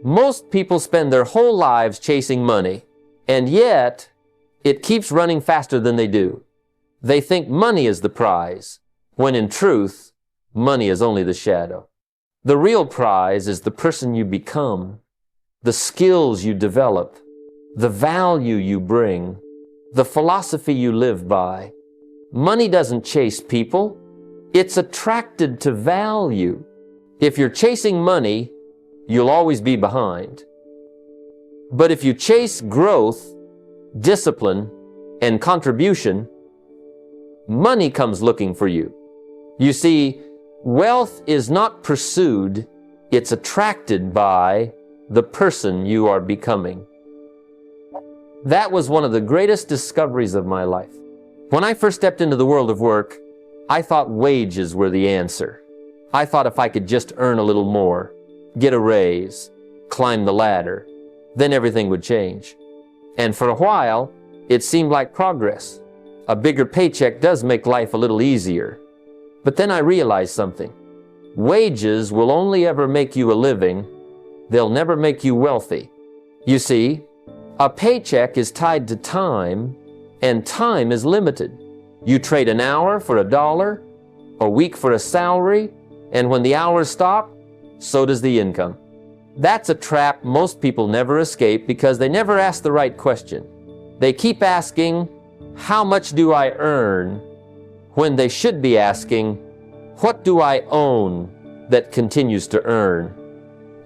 Most people spend their whole lives chasing money, and yet it keeps running faster than they do. They think money is the prize, when in truth, money is only the shadow. The real prize is the person you become, the skills you develop, the value you bring, the philosophy you live by. Money doesn't chase people. It's attracted to value. If you're chasing money, you'll always be behind. But if you chase growth, discipline, and contribution, money comes looking for you. You see, wealth is not pursued, it's attracted by the person you are becoming. That was one of the greatest discoveries of my life. When I first stepped into the world of work, I thought wages were the answer. I thought if I could just earn a little more, get a raise, climb the ladder, then everything would change. And for a while, it seemed like progress. A bigger paycheck does make life a little easier. But then I realized something. Wages will only ever make you a living. They'll never make you wealthy. You see, a paycheck is tied to time, and time is limited. You trade an hour for $1, a week for a salary, and when the hours stop, so does the income. That's a trap most people never escape because they never ask the right question. They keep asking, how much do I earn? When they should be asking, what do I own that continues to earn,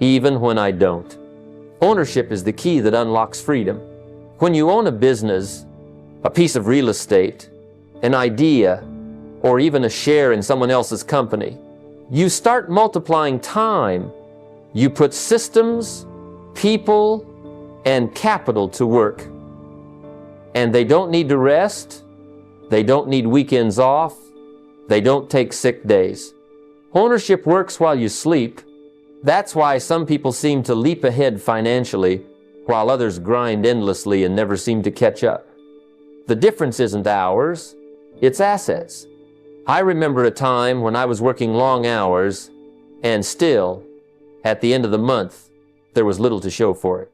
even when I don't? Ownership is the key that unlocks freedom. When you own a business, a piece of real estate, an idea, or even a share in someone else's company, you start multiplying time. You put systems, people, and capital to work. And they don't need to rest. They don't need weekends off. They don't take sick days. Ownership works while you sleep. That's why some people seem to leap ahead financially, while others grind endlessly and never seem to catch up. The difference isn't hours, it's assets. I remember a time when I was working long hours, and still, at the end of the month, there was little to show for it.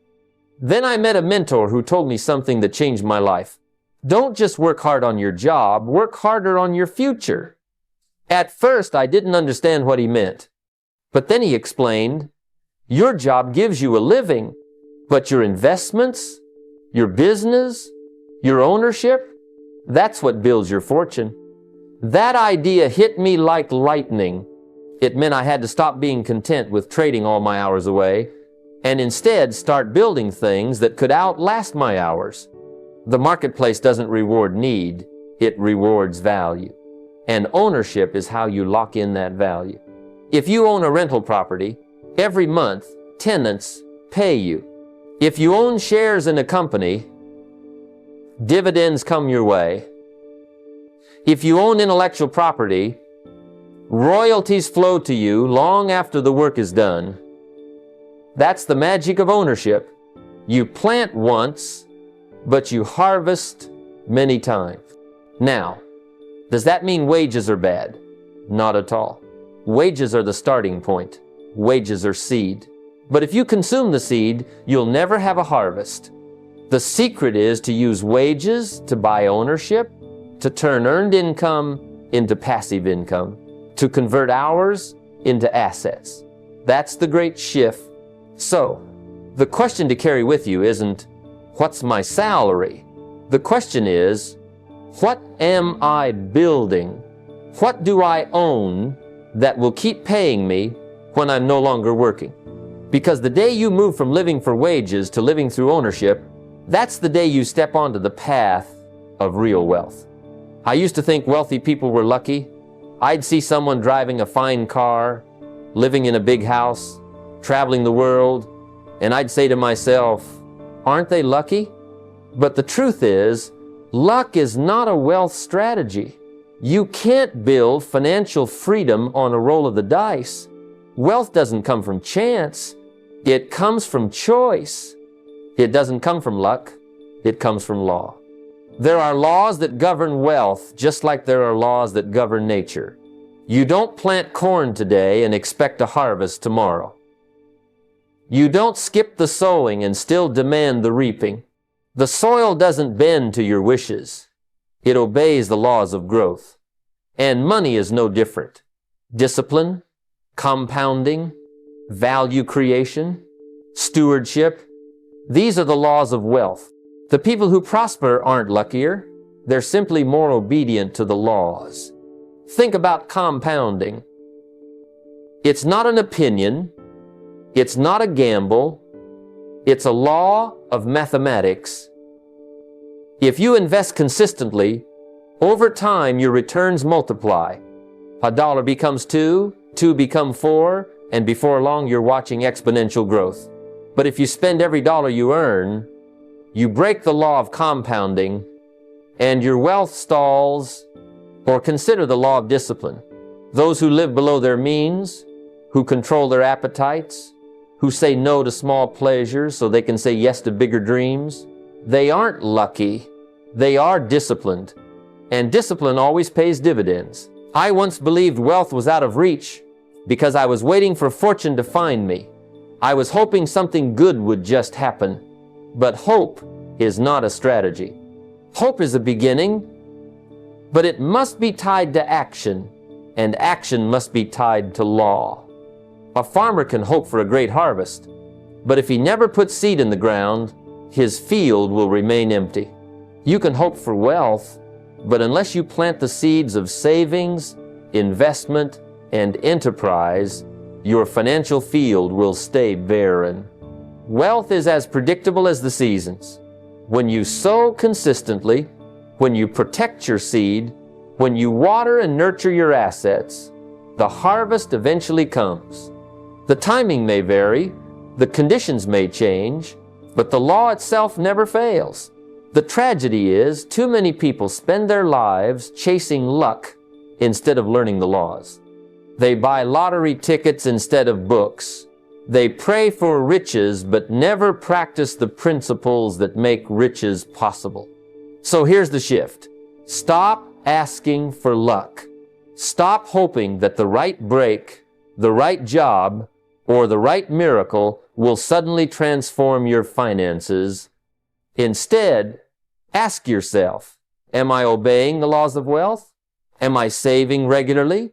Then I met a mentor who told me something that changed my life. Don't just work hard on your job, work harder on your future. At first, I didn't understand what he meant. But then he explained, your job gives you a living, but your investments, your business, your ownership, that's what builds your fortune. That idea hit me like lightning. It meant I had to stop being content with trading all my hours away and instead start building things that could outlast my hours. The marketplace doesn't reward need, it rewards value. And ownership is how you lock in that value. If you own a rental property, every month, tenants pay you. If you own shares in a company, dividends come your way. If you own intellectual property, royalties flow to you long after the work is done. That's the magic of ownership. You plant once, but you harvest many times. Now, does that mean wages are bad? Not at all. Wages are the starting point. Wages are seed. But if you consume the seed, you'll never have a harvest. The secret is to use wages to buy ownership, to turn earned income into passive income, to convert hours into assets. That's the great shift. So, the question to carry with you isn't, what's my salary? The question is, what am I building? What do I own that will keep paying me when I'm no longer working? Because the day you move from living for wages to living through ownership, that's the day you step onto the path of real wealth. I used to think wealthy people were lucky. I'd see someone driving a fine car, living in a big house, traveling the world, and I'd say to myself, aren't they lucky? But the truth is, luck is not a wealth strategy. You can't build financial freedom on a roll of the dice. Wealth doesn't come from chance. It comes from choice. It doesn't come from luck. It comes from law. There are laws that govern wealth, just like there are laws that govern nature. You don't plant corn today and expect a harvest tomorrow. You don't skip the sowing and still demand the reaping. The soil doesn't bend to your wishes. It obeys the laws of growth. And money is no different. Discipline, compounding, value creation, stewardship. These are the laws of wealth. The people who prosper aren't luckier. They're simply more obedient to the laws. Think about compounding. It's not an opinion. It's not a gamble. It's a law of mathematics. If you invest consistently, over time your returns multiply. $1 becomes 2, 2 become 4, and before long you're watching exponential growth. But if you spend every dollar you earn, you break the law of compounding, and your wealth stalls. Or consider the law of discipline. Those who live below their means, who control their appetites, who say no to small pleasures so they can say yes to bigger dreams, they aren't lucky. They are disciplined. And discipline always pays dividends. I once believed wealth was out of reach because I was waiting for fortune to find me. I was hoping something good would just happen. But hope is not a strategy. Hope is a beginning, but it must be tied to action, and action must be tied to law. A farmer can hope for a great harvest, but if he never puts seed in the ground, his field will remain empty. You can hope for wealth, but unless you plant the seeds of savings, investment, and enterprise, your financial field will stay barren. Wealth is as predictable as the seasons. When you sow consistently, when you protect your seed, when you water and nurture your assets, the harvest eventually comes. The timing may vary, the conditions may change, but the law itself never fails. The tragedy is, too many people spend their lives chasing luck instead of learning the laws. They buy lottery tickets instead of books. They pray for riches, but never practice the principles that make riches possible. So here's the shift. Stop asking for luck. Stop hoping that the right break, the right job, or the right miracle will suddenly transform your finances. Instead, ask yourself, am I obeying the laws of wealth? Am I saving regularly?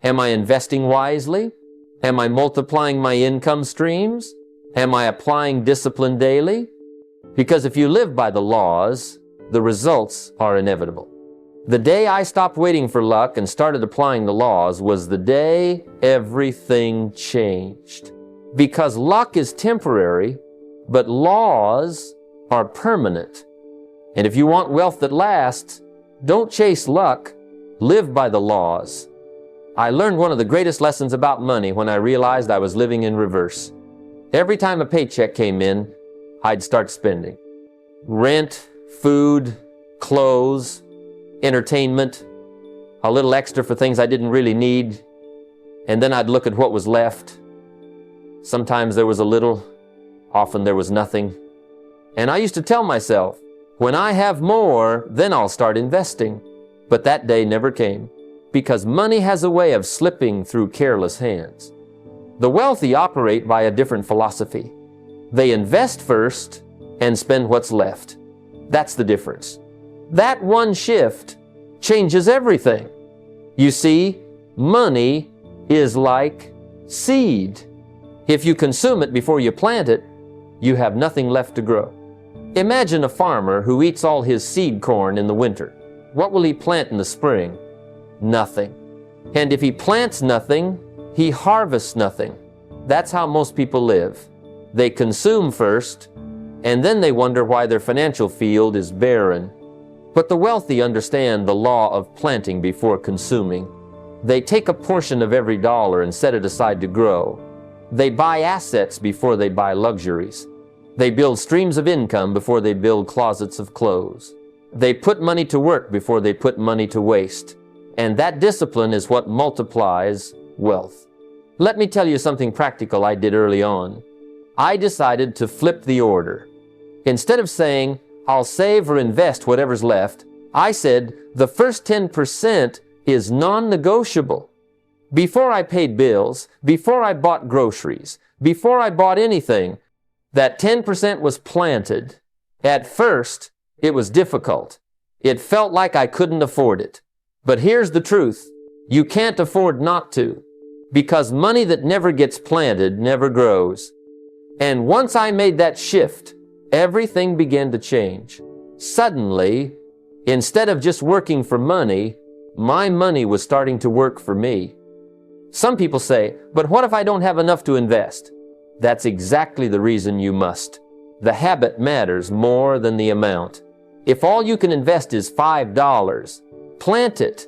Am I investing wisely? Am I multiplying my income streams? Am I applying discipline daily? Because if you live by the laws, the results are inevitable. The day I stopped waiting for luck and started applying the laws was the day everything changed. Because luck is temporary, but laws are permanent. And if you want wealth that lasts, don't chase luck, live by the laws. I learned one of the greatest lessons about money when I realized I was living in reverse. Every time a paycheck came in, I'd start spending. Rent, food, clothes, entertainment, a little extra for things I didn't really need, and then I'd look at what was left. Sometimes there was a little, often there was nothing. And I used to tell myself, when I have more, then I'll start investing. But that day never came, because money has a way of slipping through careless hands. The wealthy operate by a different philosophy. They invest first and spend what's left. That's the difference. That one shift changes everything. You see, money is like seed. If you consume it before you plant it, you have nothing left to grow. Imagine a farmer who eats all his seed corn in the winter. What will he plant in the spring? Nothing. And if he plants nothing, he harvests nothing. That's how most people live. They consume first, and then they wonder why their financial field is barren. But the wealthy understand the law of planting before consuming. They take a portion of every dollar and set it aside to grow. They buy assets before they buy luxuries. They build streams of income before they build closets of clothes. They put money to work before they put money to waste. And that discipline is what multiplies wealth. Let me tell you something practical I did early on. I decided to flip the order. Instead of saying, I'll save or invest whatever's left, I said, the first 10% is non-negotiable. Before I paid bills, before I bought groceries, Before I bought anything, that 10% was planted. At first, it was difficult. It felt like I couldn't afford it. But here's the truth. You can't afford not to, because money that never gets planted never grows. And once I made that shift, everything began to change. Suddenly, instead of just working for money, my money was starting to work for me. Some people say, but what if I don't have enough to invest? That's exactly the reason you must. The habit matters more than the amount. If all you can invest is $5, plant it.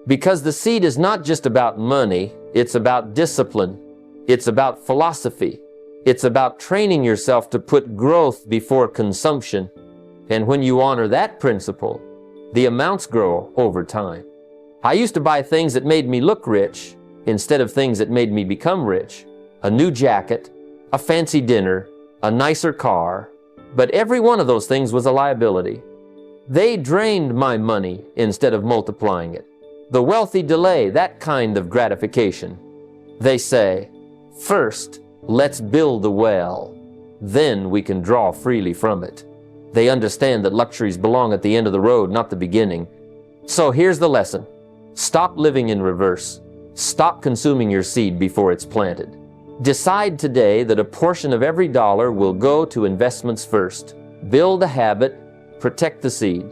Because the seed is not just about money, it's about discipline. It's about philosophy. It's about training yourself to put growth before consumption. And when you honor that principle, the amounts grow over time. I used to buy things that made me look rich instead of things that made me become rich. A new jacket, a fancy dinner, a nicer car, but every one of those things was a liability. They drained my money instead of multiplying it. The wealthy delay that kind of gratification. They say, first, let's build a well, then we can draw freely from it. They understand that luxuries belong at the end of the road, not the beginning. So here's the lesson. Stop living in reverse. Stop consuming your seed before it's planted. Decide today that a portion of every dollar will go to investments first. Build a habit, protect the seed.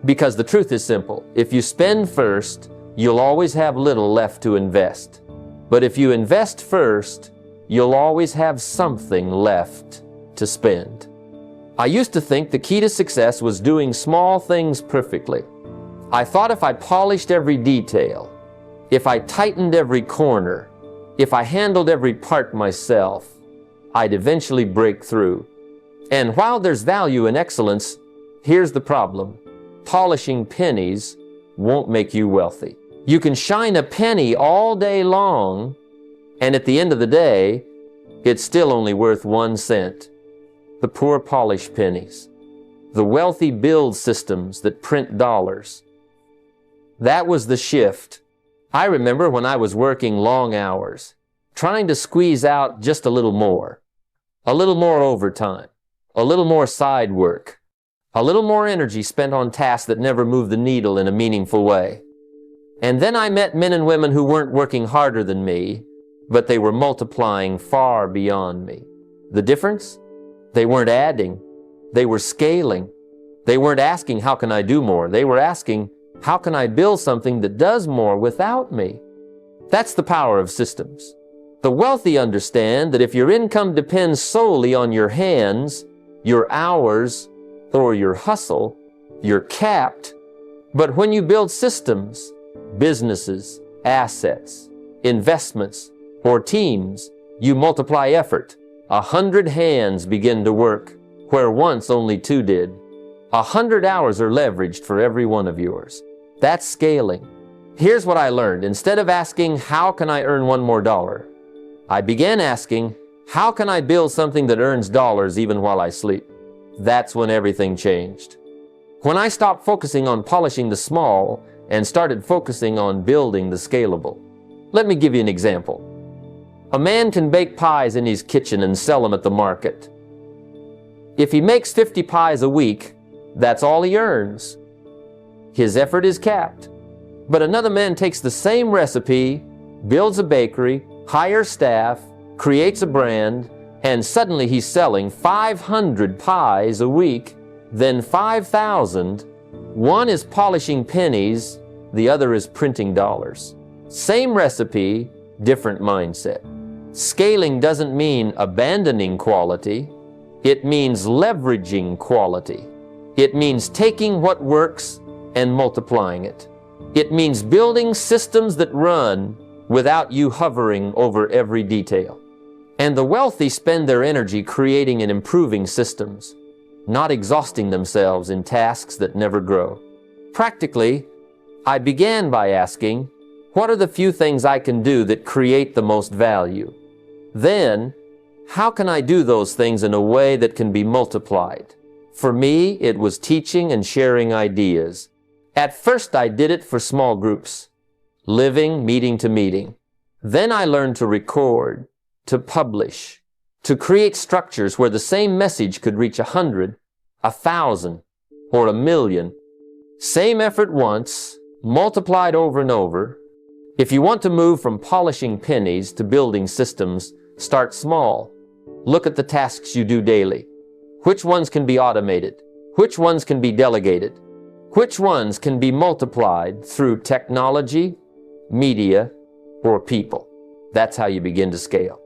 Because the truth is simple. If you spend first, you'll always have little left to invest. But if you invest first, you'll always have something left to spend. I used to think the key to success was doing small things perfectly. I thought if I polished every detail, if I tightened every corner, if I handled every part myself, I'd eventually break through. And while there's value in excellence, here's the problem. Polishing pennies won't make you wealthy. You can shine a penny all day long, and at the end of the day, it's still only worth 1 cent. The poor polish pennies. The wealthy build systems that print dollars. That was the shift. I remember when I was working long hours, trying to squeeze out just a little more overtime, a little more side work, a little more energy spent on tasks that never moved the needle in a meaningful way. And then I met men and women who weren't working harder than me, but they were multiplying far beyond me. The difference? They weren't adding, they were scaling. They weren't asking, how can I do more? They were asking, how can I build something that does more without me? That's the power of systems. The wealthy understand that if your income depends solely on your hands, your hours, or your hustle, you're capped. But when you build systems, businesses, assets, investments, or teams, you multiply effort. 100 hands begin to work where once only 2 did. 100 hours are leveraged for every one of yours. That's scaling. Here's what I learned. Instead of asking, how can I earn $1 more? I began asking, how can I build something that earns dollars even while I sleep? That's when everything changed. When I stopped focusing on polishing the small and started focusing on building the scalable. Let me give you an example. A man can bake pies in his kitchen and sell them at the market. If he makes 50 pies a week, that's all he earns. His effort is capped. But another man takes the same recipe, builds a bakery, hires staff, creates a brand, and suddenly he's selling 500 pies a week, then 5,000. One is polishing pennies, the other is printing dollars. Same recipe, different mindset. Scaling doesn't mean abandoning quality. It means leveraging quality. It means taking what works and multiplying it. It means building systems that run without you hovering over every detail. And the wealthy spend their energy creating and improving systems, not exhausting themselves in tasks that never grow. Practically, I began by asking, what are the few things I can do that create the most value? Then, how can I do those things in a way that can be multiplied? For me, it was teaching and sharing ideas. At first, I did it for small groups, living meeting to meeting. Then I learned to record, to publish, to create structures where the same message could reach 100, 1,000, or 1,000,000. Same effort once, multiplied over and over. If you want to move from polishing pennies to building systems, start small. Look at the tasks you do daily. Which ones can be automated? Which ones can be delegated? Which ones can be multiplied through technology, media, or people? That's how you begin to scale.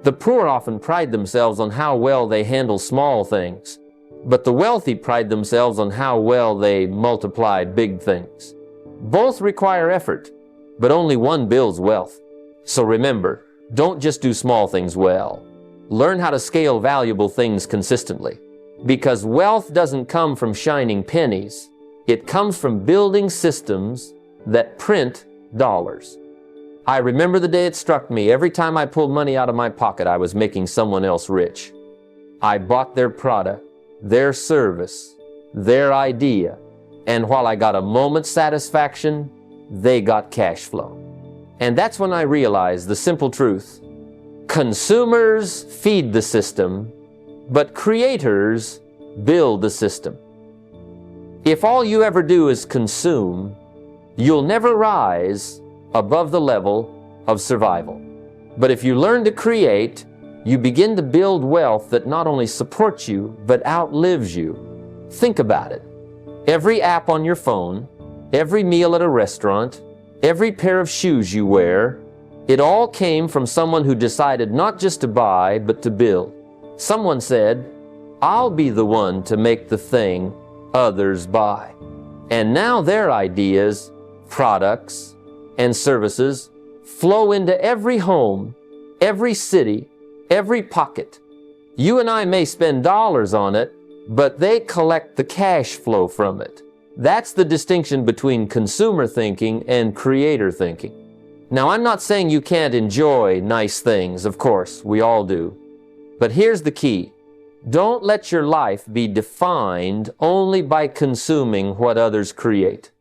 The poor often pride themselves on how well they handle small things, but the wealthy pride themselves on how well they multiply big things. Both require effort, but only one builds wealth. So remember, don't just do small things well. Learn how to scale valuable things consistently. Because wealth doesn't come from shining pennies. It comes from building systems that print dollars. I remember the day it struck me. Every time I pulled money out of my pocket, I was making someone else rich. I bought their product, their service, their idea, and while I got a moment's satisfaction, they got cash flow. And that's when I realized the simple truth. Consumers feed the system, but creators build the system. If all you ever do is consume, you'll never rise above the level of survival. But if you learn to create, you begin to build wealth that not only supports you, but outlives you. Think about it. Every app on your phone, every meal at a restaurant, every pair of shoes you wear, it all came from someone who decided not just to buy, but to build. Someone said, "I'll be the one to make the thing others buy." And now their ideas, products, and services flow into every home, every city, every pocket. You and I may spend dollars on it, but they collect the cash flow from it. That's the distinction between consumer thinking and creator thinking. Now, I'm not saying you can't enjoy nice things. Of course, we all do. But here's the key. Don't let your life be defined only by consuming what others create.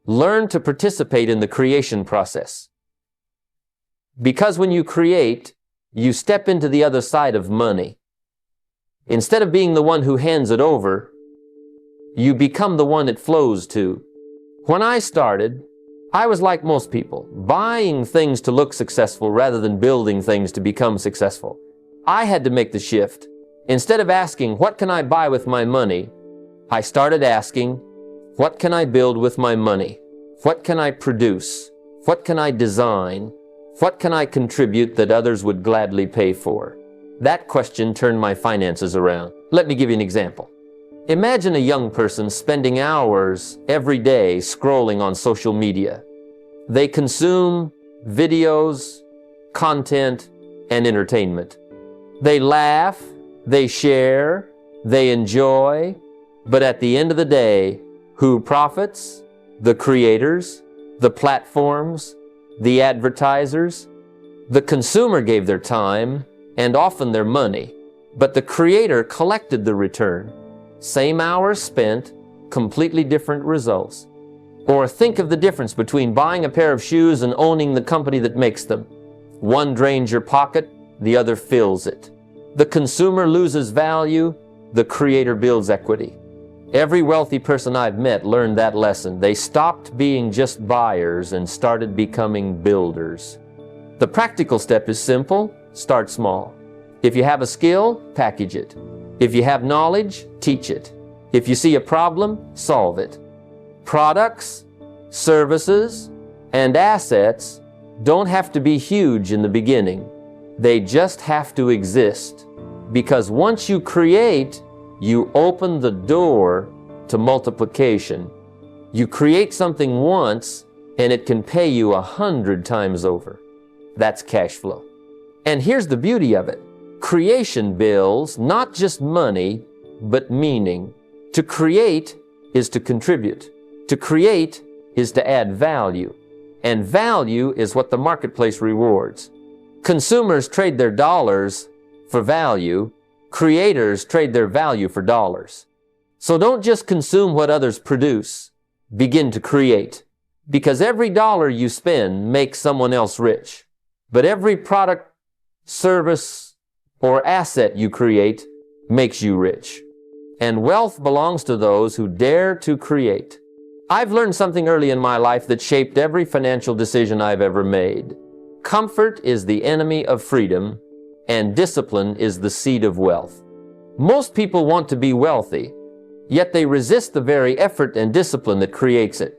Learn to participate in the creation process. Because when you create, you step into the other side of money. Instead of being the one who hands it over, you become the one it flows to. When I started, I was like most people, buying things to look successful rather than building things to become successful. I had to make the shift. Instead of asking, what can I buy with my money? I started asking, what can I build with my money? What can I produce? What can I design? What can I contribute that others would gladly pay for? That question turned my finances around. Let me give you an example. Imagine a young person spending hours every day scrolling on social media. They consume videos, content, and entertainment. They laugh, they share, they enjoy, but at the end of the day, who profits? The creators, the platforms, the advertisers. The consumer gave their time and often their money, but the creator collected the return. Same hours spent, completely different results. Or think of the difference between buying a pair of shoes and owning the company that makes them. One drains your pocket, the other fills it. The consumer loses value, the creator builds equity. Every wealthy person I've met learned that lesson. They stopped being just buyers and started becoming builders. The practical step is simple. Start small. If you have a skill, package it. If you have knowledge, teach it. If you see a problem, solve it. Products, services, and assets don't have to be huge in the beginning. They just have to exist. Because once you create, you open the door to multiplication. You create something once, and it can pay you 100 times over. That's cash flow. And here's the beauty of it. Creation builds not just money, but meaning. To create is to contribute. To create is to add value. And value is what the marketplace rewards. Consumers trade their dollars for value. Creators trade their value for dollars. So don't just consume what others produce. Begin to create. Because every dollar you spend makes someone else rich. But every product, service, or asset you create makes you rich. And wealth belongs to those who dare to create. I've learned something early in my life that shaped every financial decision I've ever made. Comfort is the enemy of freedom, and discipline is the seed of wealth. Most people want to be wealthy, yet they resist the very effort and discipline that creates it.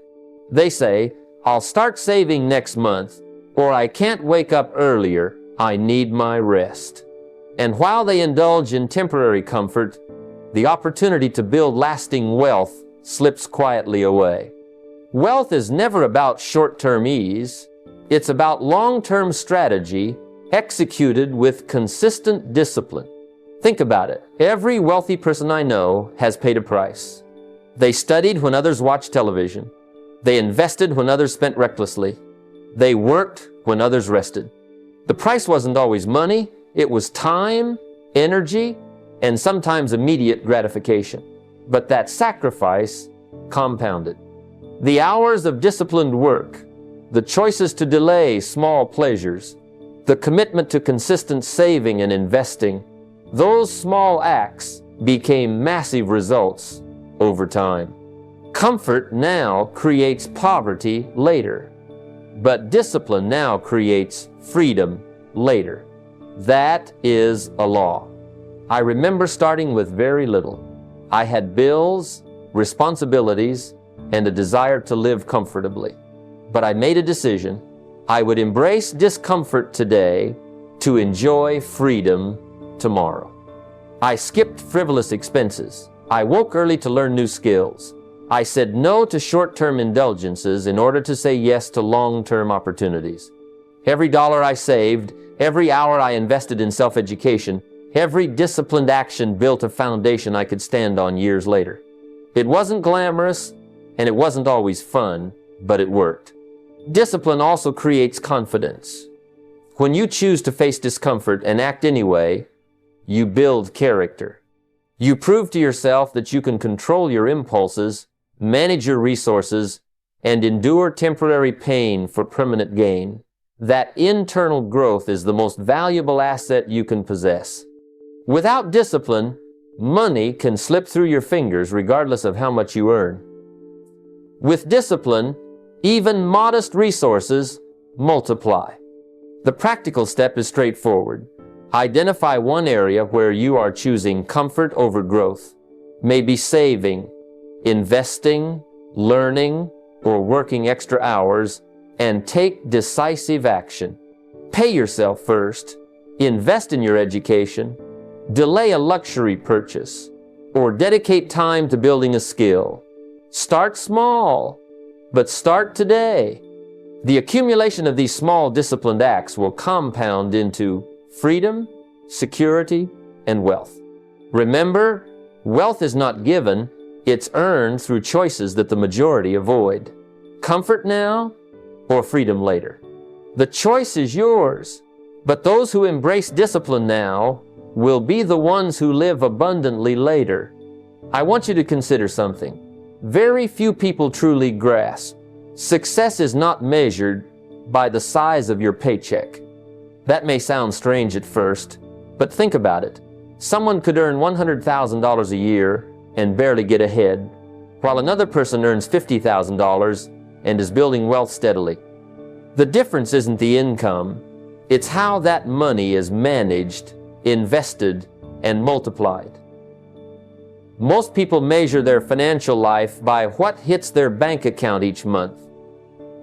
They say, "I'll start saving next month," or "I can't wake up earlier, I need my rest." And while they indulge in temporary comfort, the opportunity to build lasting wealth slips quietly away. Wealth is never about short-term ease. It's about long-term strategy executed with consistent discipline. Think about it. Every wealthy person I know has paid a price. They studied when others watched television. They invested when others spent recklessly. They worked when others rested. The price wasn't always money. It was time, energy, and sometimes immediate gratification. But that sacrifice compounded. The hours of disciplined work, the choices to delay small pleasures, the commitment to consistent saving and investing, those small acts became massive results over time. Comfort now creates poverty later, but discipline now creates freedom later. That is a law. I remember starting with very little. I had bills, responsibilities, and a desire to live comfortably. But I made a decision. I would embrace discomfort today to enjoy freedom tomorrow. I skipped frivolous expenses. I woke early to learn new skills. I said no to short-term indulgences in order to say yes to long-term opportunities. Every dollar I saved, every hour I invested in self-education, every disciplined action built a foundation I could stand on years later. It wasn't glamorous, and it wasn't always fun, but it worked. Discipline also creates confidence. When you choose to face discomfort and act anyway, you build character. You prove to yourself that you can control your impulses, manage your resources, and endure temporary pain for permanent gain. That internal growth is the most valuable asset you can possess. Without discipline, money can slip through your fingers regardless of how much you earn. With discipline, even modest resources multiply. The practical step is straightforward. Identify one area where you are choosing comfort over growth. Maybe saving, investing, learning, or working extra hours, and take decisive action. Pay yourself first, invest in your education, delay a luxury purchase, or dedicate time to building a skill. Start small, but start today. The accumulation of these small disciplined acts will compound into freedom, security, and wealth. Remember, wealth is not given, it's earned through choices that the majority avoid. Comfort now or freedom later. The choice is yours, but those who embrace discipline now will be the ones who live abundantly later. I want you to consider something. Very few people truly grasp. Success is not measured by the size of your paycheck. That may sound strange at first, but think about it. Someone could earn $100,000 a year and barely get ahead, while another person earns $50,000 and is building wealth steadily. The difference isn't the income, it's how that money is managed, invested, and multiplied. Most people measure their financial life by what hits their bank account each month,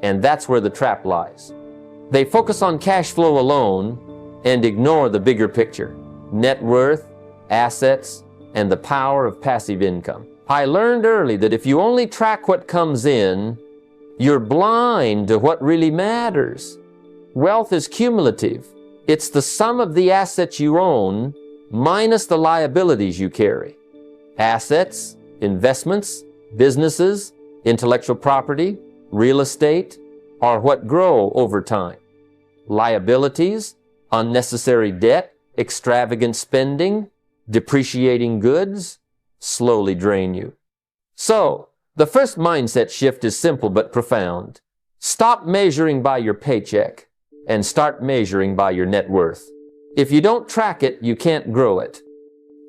and that's where the trap lies. They focus on cash flow alone and ignore the bigger picture: net worth, assets, and the power of passive income. I learned early that if you only track what comes in, you're blind to what really matters. Wealth is cumulative. It's the sum of the assets you own minus the liabilities you carry. Assets, investments, businesses, intellectual property, real estate are what grow over time. Liabilities, unnecessary debt, extravagant spending, depreciating goods, slowly drain you. So, the first mindset shift is simple but profound. Stop measuring by your paycheck and start measuring by your net worth. If you don't track it, you can't grow it.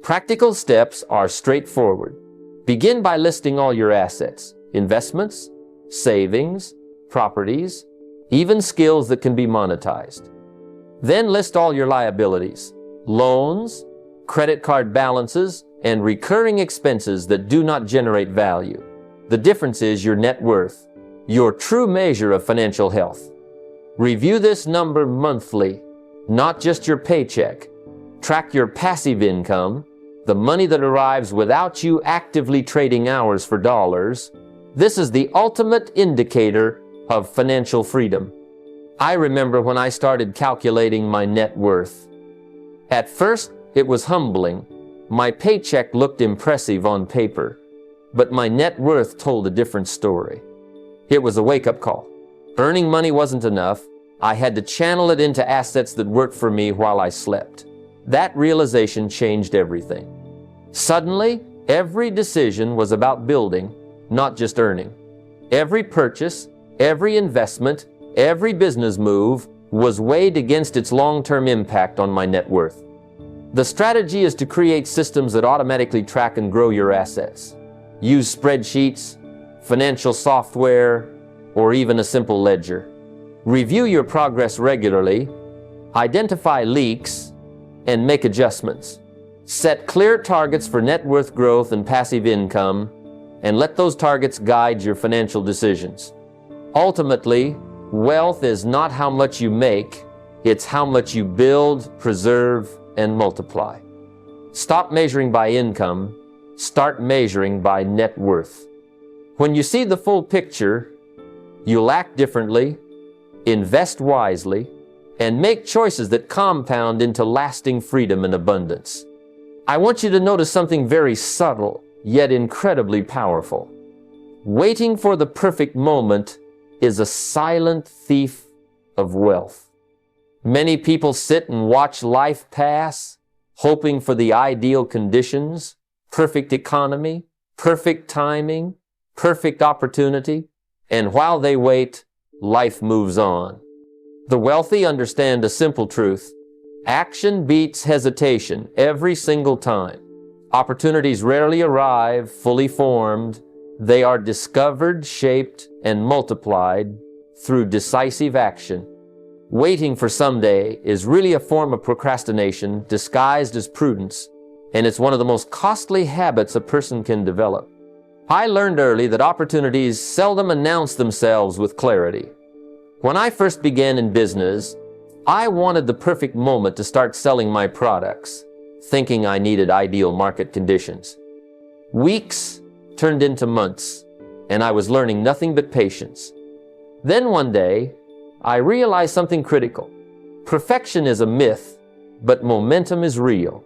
Practical steps are straightforward. Begin by listing all your assets, investments, savings, properties, even skills that can be monetized. Then list all your liabilities, loans, credit card balances, and recurring expenses that do not generate value. The difference is your net worth, your true measure of financial health. Review this number monthly, not just your paycheck. Track your passive income, the money that arrives without you actively trading hours for dollars. This is the ultimate indicator of financial freedom. I remember when I started calculating my net worth. At first, it was humbling. My paycheck looked impressive on paper, but my net worth told a different story. It was a wake-up call. Earning money wasn't enough. I had to channel it into assets that worked for me while I slept. That realization changed everything. Suddenly, every decision was about building, not just earning. Every purchase, every investment, every business move was weighed against its long-term impact on my net worth. The strategy is to create systems that automatically track and grow your assets. Use spreadsheets, financial software, or even a simple ledger. Review your progress regularly, identify leaks, and make adjustments. Set clear targets for net worth growth and passive income, and let those targets guide your financial decisions. Ultimately, wealth is not how much you make, it's how much you build, preserve, and multiply. Stop measuring by income, start measuring by net worth. When you see the full picture, you'll act differently, invest wisely, and make choices that compound into lasting freedom and abundance. I want you to notice something very subtle, yet incredibly powerful. Waiting for the perfect moment is a silent thief of wealth. Many people sit and watch life pass, hoping for the ideal conditions, perfect economy, perfect timing, perfect opportunity, and while they wait, life moves on. The wealthy understand a simple truth. Action beats hesitation every single time. Opportunities rarely arrive fully formed. They are discovered, shaped, and multiplied through decisive action. Waiting for someday is really a form of procrastination disguised as prudence, and it's one of the most costly habits a person can develop. I learned early that opportunities seldom announce themselves with clarity. When I first began in business, I wanted the perfect moment to start selling my products, thinking I needed ideal market conditions. Weeks turned into months, and I was learning nothing but patience. Then one day, I realized something critical. Perfection is a myth, but momentum is real.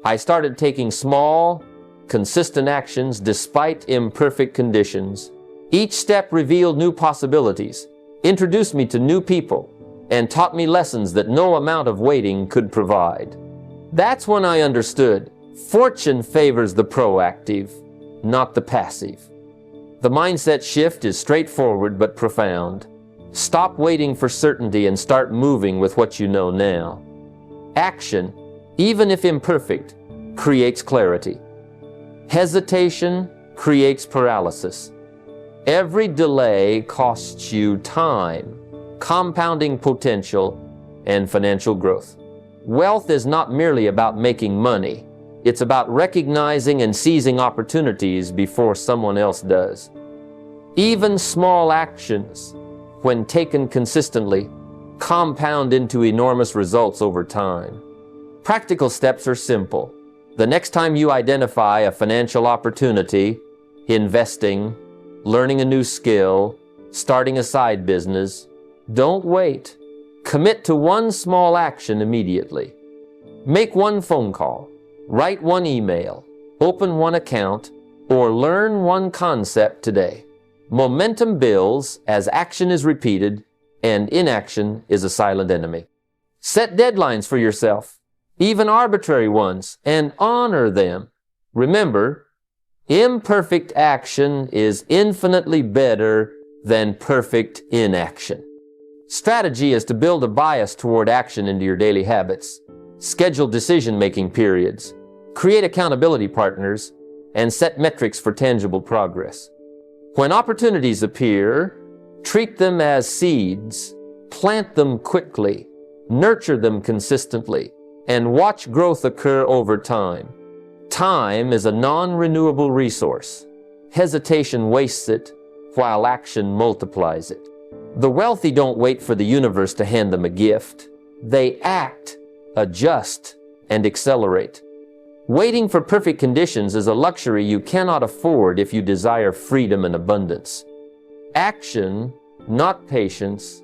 I started taking small, consistent actions despite imperfect conditions. Each step revealed new possibilities, introduced me to new people, and taught me lessons that no amount of waiting could provide. That's when I understood fortune favors the proactive, not the passive. The mindset shift is straightforward but profound. Stop waiting for certainty and start moving with what you know now. Action, even if imperfect, creates clarity. Hesitation creates paralysis. Every delay costs you time, compounding potential, and financial growth. Wealth is not merely about making money. It's about recognizing and seizing opportunities before someone else does. Even small actions, when taken consistently, compound into enormous results over time. Practical steps are simple. The next time you identify a financial opportunity, investing, learning a new skill, starting a side business, don't wait. Commit to one small action immediately. Make one phone call, write one email, open one account, or learn one concept today. Momentum builds as action is repeated, and inaction is a silent enemy. Set deadlines for yourself, even arbitrary ones, and honor them. Remember, imperfect action is infinitely better than perfect inaction. Strategy is to build a bias toward action into your daily habits. schedule decision-making periods, create accountability partners, and set metrics for tangible progress. When opportunities appear, treat them as seeds, plant them quickly, nurture them consistently, and watch growth occur over time. Time is a non-renewable resource. Hesitation wastes it, while action multiplies it. The wealthy don't wait for the universe to hand them a gift. They act, adjust, and accelerate. Waiting for perfect conditions is a luxury you cannot afford if you desire freedom and abundance. Action, not patience,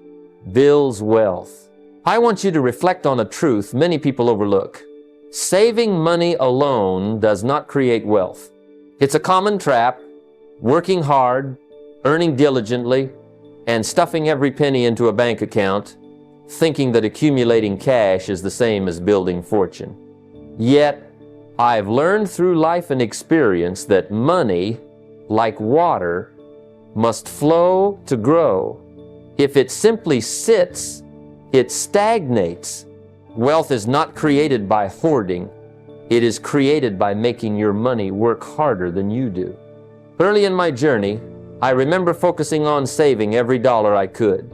builds wealth. I want you to reflect on a truth many people overlook. Saving money alone does not create wealth. It's a common trap. Working hard, earning diligently, and stuffing every penny into a bank account, thinking that accumulating cash is the same as building fortune. Yet, I've learned through life and experience that money, like water, must flow to grow. If it simply sits, it stagnates. Wealth is not created by hoarding. It is created by making your money work harder than you do. Early in my journey, I remember focusing on saving every dollar I could.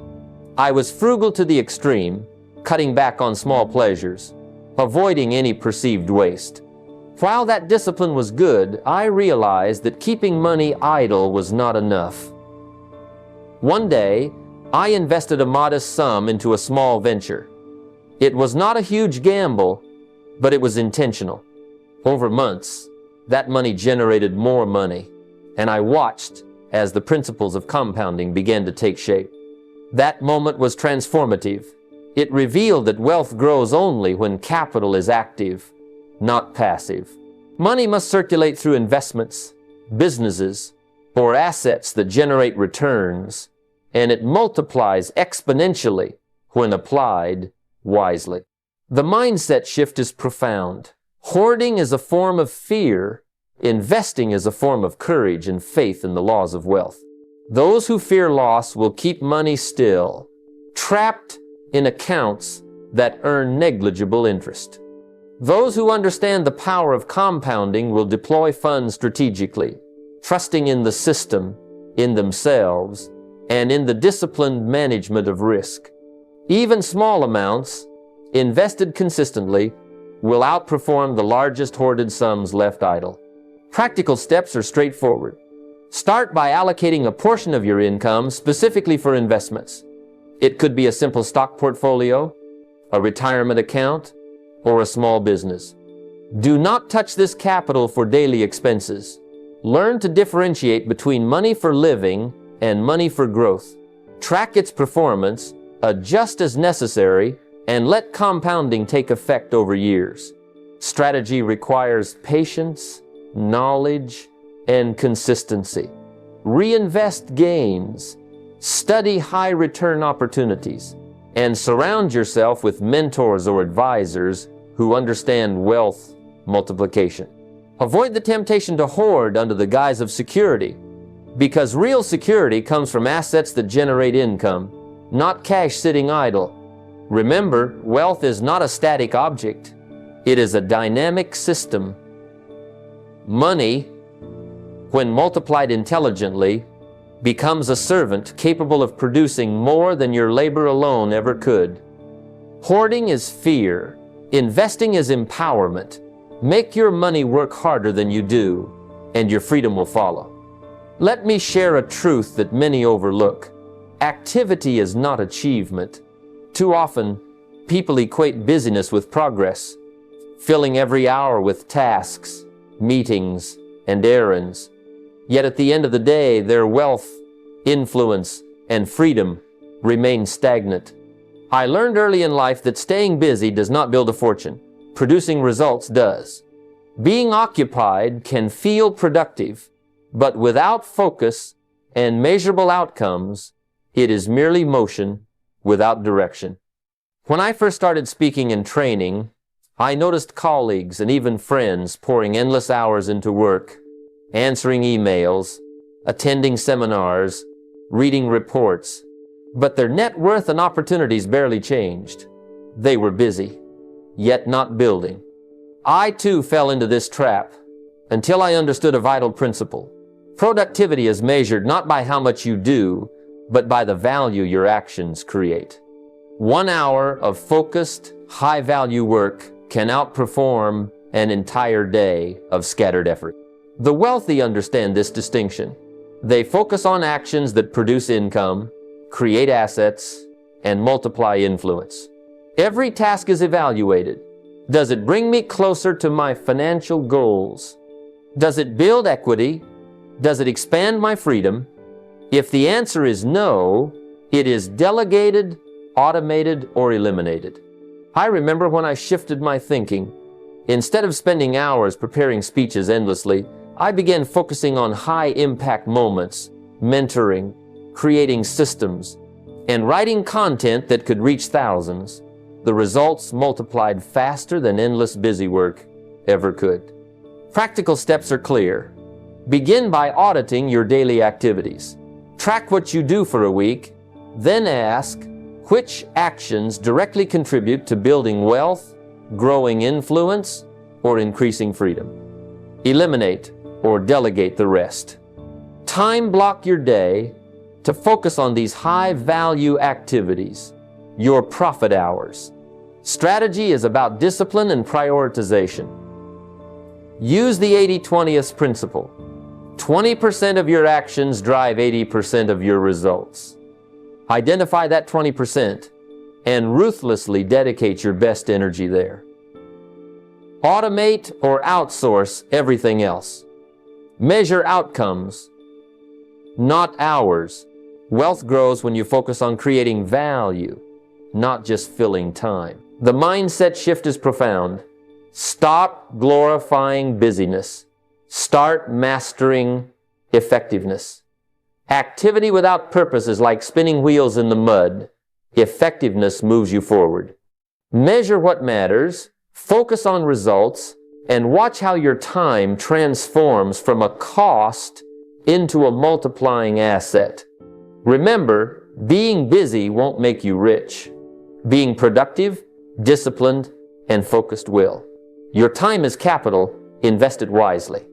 I was frugal to the extreme, cutting back on small pleasures, avoiding any perceived waste. While that discipline was good, I realized that keeping money idle was not enough. One day, I invested a modest sum into a small venture. It was not a huge gamble, but it was intentional. Over months, that money generated more money, and I watched as the principles of compounding began to take shape. That moment was transformative. It revealed that wealth grows only when capital is active, not passive. Money must circulate through investments, businesses, or assets that generate returns, and it multiplies exponentially when applied wisely. The mindset shift is profound. Hoarding is a form of fear. Investing is a form of courage and faith in the laws of wealth. Those who fear loss will keep money still, trapped in accounts that earn negligible interest. Those who understand the power of compounding will deploy funds strategically, trusting in the system, in themselves, and in the disciplined management of risk. Even small amounts, invested consistently, will outperform the largest hoarded sums left idle. Practical steps are straightforward. Start by allocating a portion of your income specifically for investments. It could be a simple stock portfolio, a retirement account, or a small business. Do not touch this capital for daily expenses. Learn to differentiate between money for living and money for growth. Track its performance, adjust as necessary, and let compounding take effect over years. Strategy requires patience, knowledge, and consistency. Reinvest gains, study high return opportunities, and surround yourself with mentors or advisors who understand wealth multiplication. Avoid the temptation to hoard under the guise of security, because real security comes from assets that generate income, not cash sitting idle. Remember, wealth is not a static object. It is a dynamic system. Money, when multiplied intelligently, becomes a servant capable of producing more than your labor alone ever could. Hoarding is fear. Investing is empowerment. Make your money work harder than you do, and your freedom will follow. Let me share a truth that many overlook. Activity is not achievement. Too often, people equate busyness with progress, filling every hour with tasks, meetings, and errands. Yet at the end of the day, their wealth, influence, and freedom remain stagnant. I learned early in life that staying busy does not build a fortune. Producing results does. Being occupied can feel productive, but without focus and measurable outcomes, it is merely motion without direction. When I first started speaking and training, I noticed colleagues and even friends pouring endless hours into work, answering emails, attending seminars, reading reports, but their net worth and opportunities barely changed. They were busy, yet not building. I too fell into this trap until I understood a vital principle. Productivity is measured not by how much you do, but by the value your actions create. 1 hour of focused, high-value work can outperform an entire day of scattered effort. The wealthy understand this distinction. They focus on actions that produce income, create assets, and multiply influence. Every task is evaluated. Does it bring me closer to my financial goals? Does it build equity? Does it expand my freedom? If the answer is no, it is delegated, automated, or eliminated. I remember when I shifted my thinking. Instead of spending hours preparing speeches endlessly, I began focusing on high-impact moments, mentoring, creating systems, and writing content that could reach thousands. The results multiplied faster than endless busy work ever could. Practical steps are clear. Begin by auditing your daily activities. Track what you do for a week, then ask which actions directly contribute to building wealth, growing influence, or increasing freedom. Eliminate or delegate the rest. Time block your day to focus on these high-value activities, your profit hours. Strategy is about discipline and prioritization. Use the 80-20 principle. 20% of your actions drive 80% of your results. Identify that 20% and ruthlessly dedicate your best energy there. Automate or outsource everything else. Measure outcomes, not hours. Wealth grows when you focus on creating value, not just filling time. The mindset shift is profound. Stop glorifying busyness. Start mastering effectiveness. Activity without purpose is like spinning wheels in the mud. Effectiveness moves you forward. Measure what matters, focus on results, and watch how your time transforms from a cost into a multiplying asset. Remember, being busy won't make you rich. Being productive, disciplined, and focused will. Your time is capital, invest it wisely.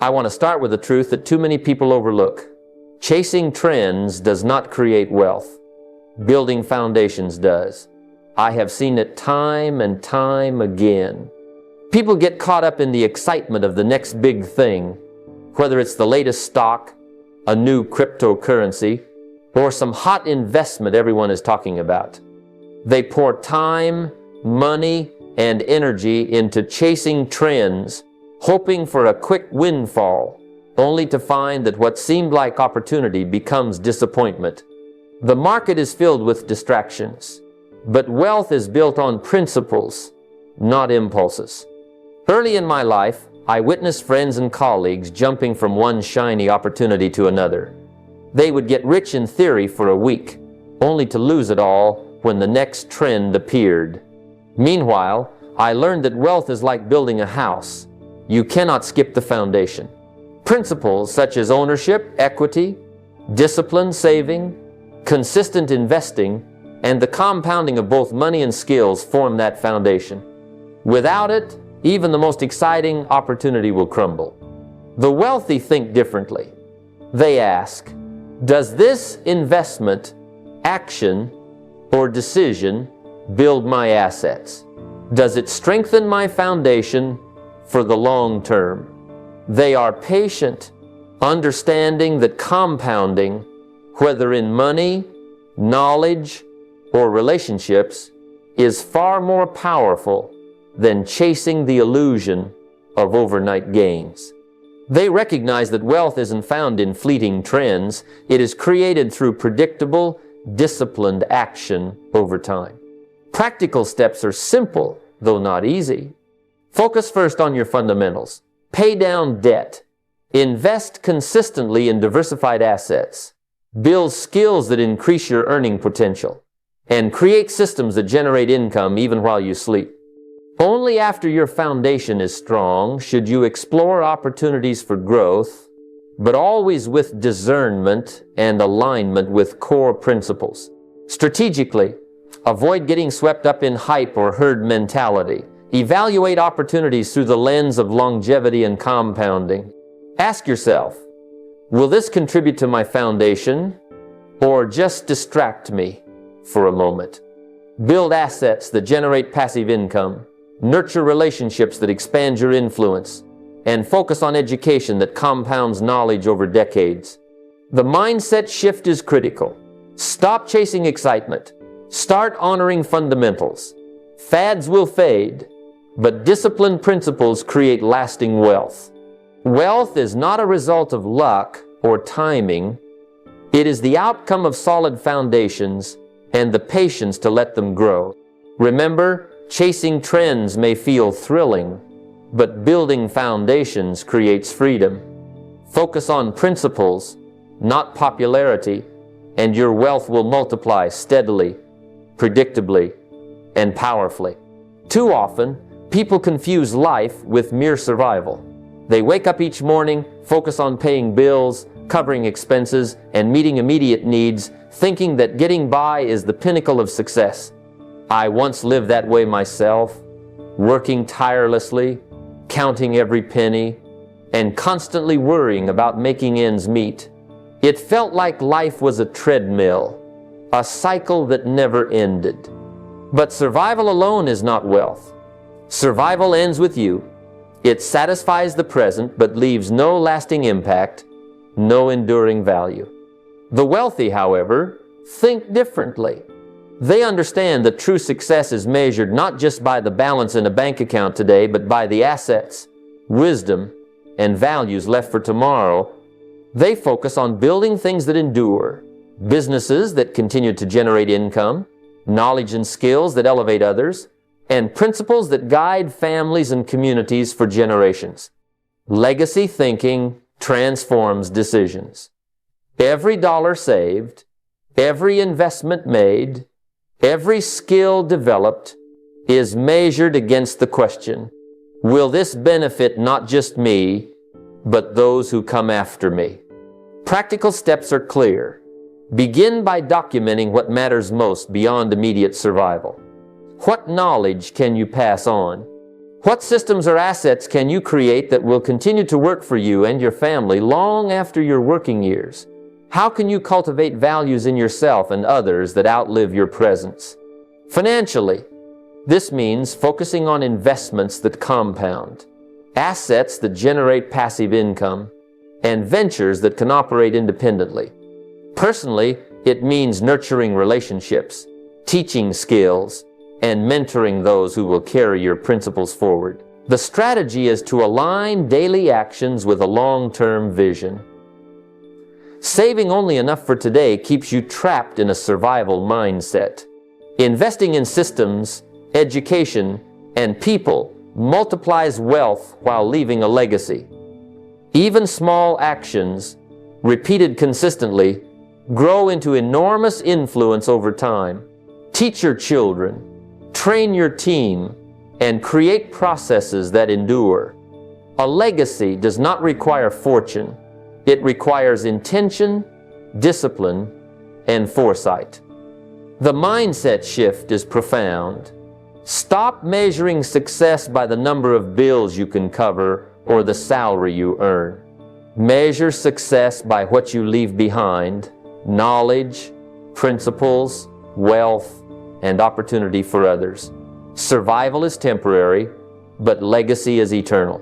I want to start with a truth that too many people overlook. Chasing trends does not create wealth. Building foundations does. I have seen it time and time again. People get caught up in the excitement of the next big thing, whether it's the latest stock, a new cryptocurrency, or some hot investment everyone is talking about. They pour time, money, and energy into chasing trends, hoping for a quick windfall, only to find that what seemed like opportunity becomes disappointment. The market is filled with distractions, but wealth is built on principles, not impulses. Early in my life, I witnessed friends and colleagues jumping from one shiny opportunity to another. They would get rich in theory for a week, only to lose it all when the next trend appeared. Meanwhile, I learned that wealth is like building a house. You cannot skip the foundation. Principles such as ownership, equity, discipline, saving, consistent investing, and the compounding of both money and skills form that foundation. Without it, even the most exciting opportunity will crumble. The wealthy think differently. They ask, does this investment, action, or decision build my assets? Does it strengthen my foundation for the long term? They are patient, understanding that compounding, whether in money, knowledge, or relationships, is far more powerful than chasing the illusion of overnight gains. They recognize that wealth isn't found in fleeting trends. It is created through predictable, disciplined action over time. Practical steps are simple, though not easy. Focus first on your fundamentals. Pay down debt. Invest consistently in diversified assets. Build skills that increase your earning potential. And create systems that generate income even while you sleep. Only after your foundation is strong should you explore opportunities for growth, but always with discernment and alignment with core principles. Strategically, Avoid getting swept up in hype or herd mentality. Evaluate opportunities through the lens of longevity and compounding. Ask yourself, will this contribute to my foundation or just distract me for a moment? Build assets that generate passive income. Nurture relationships that expand your influence. And focus on education that compounds knowledge over decades. The mindset shift is critical. Stop chasing excitement. Start honoring fundamentals. Fads will fade, but disciplined principles create lasting wealth. Wealth is not a result of luck or timing. It is the outcome of solid foundations and the patience to let them grow. Remember, chasing trends may feel thrilling, but building foundations creates freedom. Focus on principles, not popularity, and your wealth will multiply steadily, predictably, and powerfully. Too often, people confuse life with mere survival. They wake up each morning, focus on paying bills, covering expenses, and meeting immediate needs, thinking that getting by is the pinnacle of success. I once lived that way myself, working tirelessly, counting every penny, and constantly worrying about making ends meet. It felt like life was a treadmill, a cycle that never ended. But survival alone is not wealth. Survival ends with you. It satisfies the present but leaves no lasting impact, no enduring value. The wealthy, however, think differently. They understand that true success is measured not just by the balance in a bank account today, but by the assets, wisdom, and values left for tomorrow. They focus on building things that endure, businesses that continue to generate income, knowledge and skills that elevate others, and principles that guide families and communities for generations. Legacy thinking transforms decisions. Every dollar saved, every investment made, every skill developed is measured against the question, will this benefit not just me, but those who come after me? Practical steps are clear. Begin by documenting what matters most beyond immediate survival. What knowledge can you pass on? What systems or assets can you create that will continue to work for you and your family long after your working years? How can you cultivate values in yourself and others that outlive your presence? Financially, this means focusing on investments that compound, assets that generate passive income, and ventures that can operate independently. Personally, it means nurturing relationships, teaching skills, and mentoring those who will carry your principles forward. The strategy is to align daily actions with a long-term vision. Saving only enough for today keeps you trapped in a survival mindset. Investing in systems, education, and people multiplies wealth while leaving a legacy. Even small actions, repeated consistently, grow into enormous influence over time. Teach your children, train your team, and create processes that endure. A legacy does not require fortune. It requires intention, discipline, and foresight. The mindset shift is profound. Stop measuring success by the number of bills you can cover or the salary you earn. Measure success by what you leave behind: knowledge, principles, wealth, and opportunity for others. Survival is temporary, but legacy is eternal.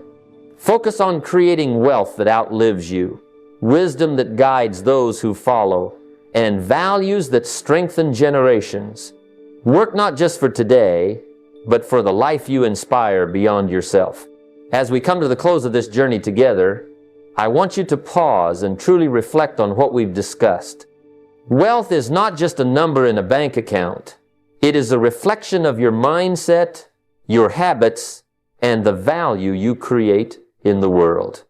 Focus on creating wealth that outlives you, wisdom that guides those who follow, and values that strengthen generations. Work not just for today, but for the life you inspire beyond yourself. As we come to the close of this journey together, I want you to pause and truly reflect on what we've discussed. Wealth is not just a number in a bank account. It is a reflection of your mindset, your habits, and the value you create in the world.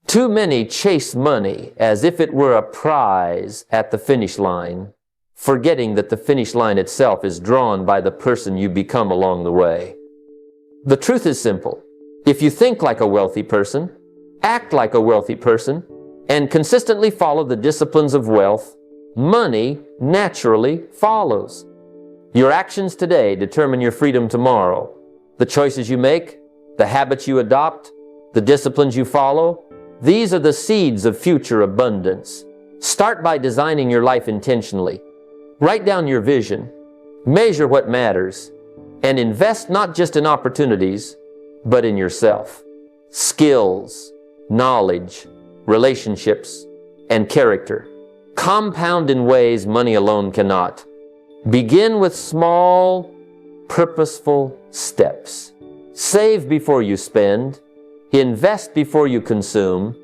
Too many chase money as if it were a prize at the finish line, forgetting that the finish line itself is drawn by the person you become along the way. The truth is simple. If you think like a wealthy person, act like a wealthy person, and consistently follow the disciplines of wealth, money naturally follows. Your actions today determine your freedom tomorrow. The choices you make, the habits you adopt, the disciplines you follow, these are the seeds of future abundance. Start by designing your life intentionally. Write down your vision, measure what matters, and invest not just in opportunities, but in yourself. Skills, knowledge, relationships, and character compound in ways money alone cannot. Begin with small, purposeful steps. Save before you spend, invest before you consume,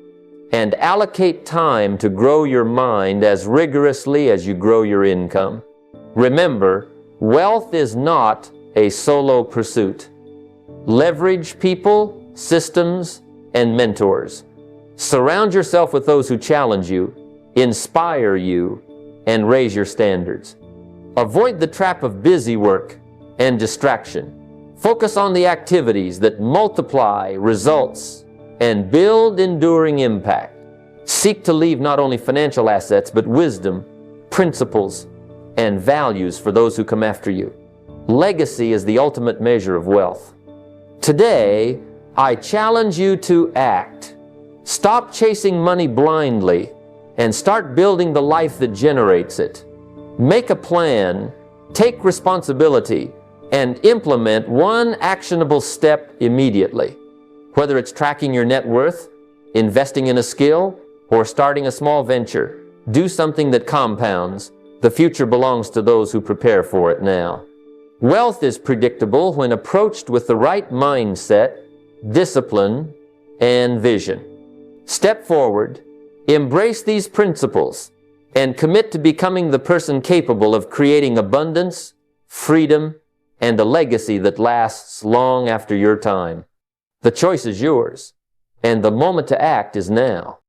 and allocate time to grow your mind as rigorously as you grow your income. Remember, wealth is not a solo pursuit. Leverage people, systems, and mentors. Surround yourself with those who challenge you, inspire you, and raise your standards. Avoid the trap of busy work and distraction. Focus on the activities that multiply results and build enduring impact. Seek to leave not only financial assets, but wisdom, principles, and values for those who come after you. Legacy is the ultimate measure of wealth. Today, I challenge you to act. Stop chasing money blindly and start building the life that generates it. Make a plan, take responsibility, and implement one actionable step immediately. Whether it's tracking your net worth, investing in a skill, or starting a small venture, do something that compounds. The future belongs to those who prepare for it now. Wealth is predictable when approached with the right mindset, discipline, and vision. Step forward, embrace these principles, and commit to becoming the person capable of creating abundance, freedom, and a legacy that lasts long after your time. The choice is yours, and the moment to act is now.